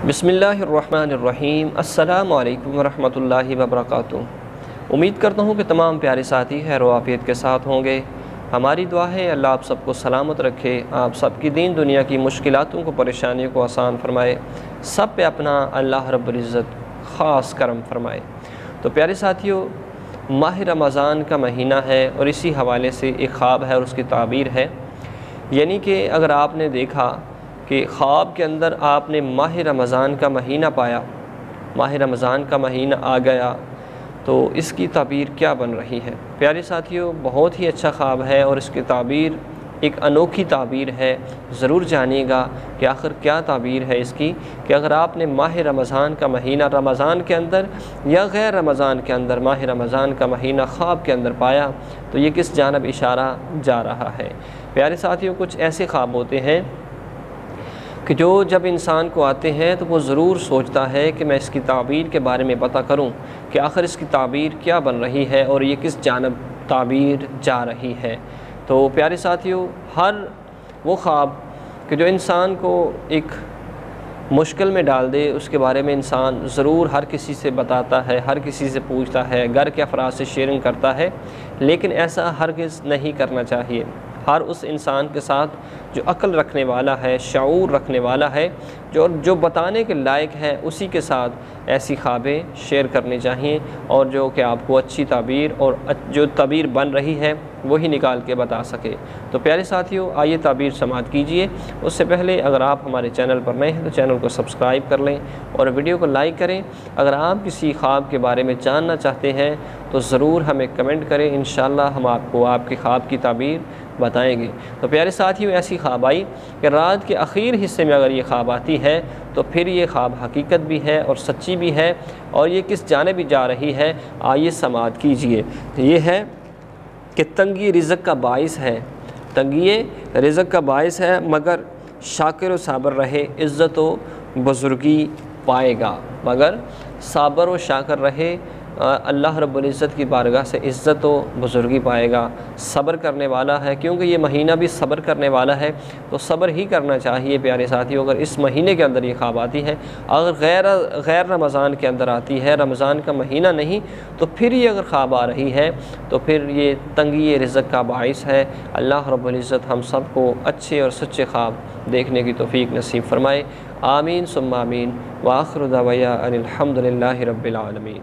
बिस्मिल्लाहिर्रहमानिर्रहीम। अस्सलामु अलैकुम वरहमतुल्लाहि वबरकातुहू। उम्मीद करता हूँ कि तमाम प्यारे साथी खैर आफियत के साथ होंगे। हमारी दुआ है अल्लाह आप सबको सलामत रखे, आप सबकी दीन दुनिया की मुश्किलातों को परेशानियों को आसान फरमाए, सब पे अपना अल्लाह रब्बुल इज़्ज़त ख़ास करम फरमाए। तो प्यारे साथियों, माह रमज़ान का महीना है और इसी हवाले से एक ख़्वाब है और उसकी ताबीर है। यानी कि अगर आपने देखा कि ख़्वाब के अंदर आपने माह रमज़ान का महीना पाया, माह रमज़ान का महीना आ गया, तो इसकी ताबीर क्या बन रही है। प्यारे साथियों, बहुत ही अच्छा ख़्वाब है और इसकी ताबीर एक अनोखी ताबीर है। ज़रूर जानिएगा कि आखिर क्या ताबीर है इसकी, कि अगर आपने माह रमज़ान का महीना रमज़ान के अंदर या गैर रमज़ान के अंदर माह रमज़ान का महीना ख़्वाब के अंदर पाया, तो ये किस जानब इशारा जा रहा है। प्यारे साथियों, कुछ ऐसे ख़्वाब होते हैं कि जो जब इंसान को आते हैं तो वो ज़रूर सोचता है कि मैं इसकी ताबीर के बारे में पता करूं कि आखिर इसकी ताबीर क्या बन रही है और ये किस जानब ताबीर जा रही है। तो प्यारे साथियों, हर वो ख्वाब कि जो इंसान को एक मुश्किल में डाल दे, उसके बारे में इंसान ज़रूर हर किसी से बताता है, हर किसी से पूछता है, घर के अफराद से शेयरिंग करता है, लेकिन ऐसा हरगिज़ नहीं करना चाहिए। हर उस इंसान के साथ जो अक्ल रखने वाला है, शऊर रखने वाला है, जो बताने के लायक है, उसी के साथ ऐसी ख्वाबें शेयर करनी चाहिए और जो कि आपको अच्छी ताबीर और जो ताबीर बन रही है वही निकाल के बता सके। तो प्यारे साथियों, आइए ताबीर समाअत कीजिए। उससे पहले अगर आप हमारे चैनल पर नए हैं तो चैनल को सब्सक्राइब कर लें और वीडियो को लाइक करें। अगर आप किसी ख्वाब के बारे में जानना चाहते हैं तो ज़रूर हमें कमेंट करें, इंशाअल्लाह हम आपको आपके ख्वाब की ताबीर बताएंगे। तो प्यारे साथियों, ऐसी ख्वाब आई कि रात के आखिर हिस्से में अगर ये ख्वाब आती है तो फिर ये ख्वाब हकीकत भी है और सच्ची भी है, और ये किस जाने भी जा रही है, आइए समाअत कीजिए। ये है कि तंगी रिज़्क़ का बाइस है, तंगी रिज़्क़ का बाइस है, मगर शाकिर व साबर रहे इज़्ज़त व बुज़ुर्गी पाएगा। मगर साबर व शाकिर रहे, अल्लाह रब्बुल इज़्ज़त की बारगाह से इज़्ज़त व बुज़ुर्गी पाएगा। सब्र करने वाला है, क्योंकि ये महीना भी सब्र करने वाला है, तो सब्र ही करना चाहिए। प्यारे साथियों, अगर इस महीने के अंदर ये ख्वाब आती है, अगर गैर रमज़ान के अंदर आती है, रमज़ान का महीना नहीं, तो फिर ये अगर ख्वाब आ रही है तो फिर ये तंगी रिज़्क़ का बाइस है। अल्लाह रब्बुल इज़्ज़त हम सब को अच्छे और सच्चे ख्वाब देखने की तौफ़ीक नसीब फ़रमाए। आमीन सुम्मा आमीन। व आखिरु दअवाना अनिल हम्दुलिल्लाहि रब्बिल आलमीन।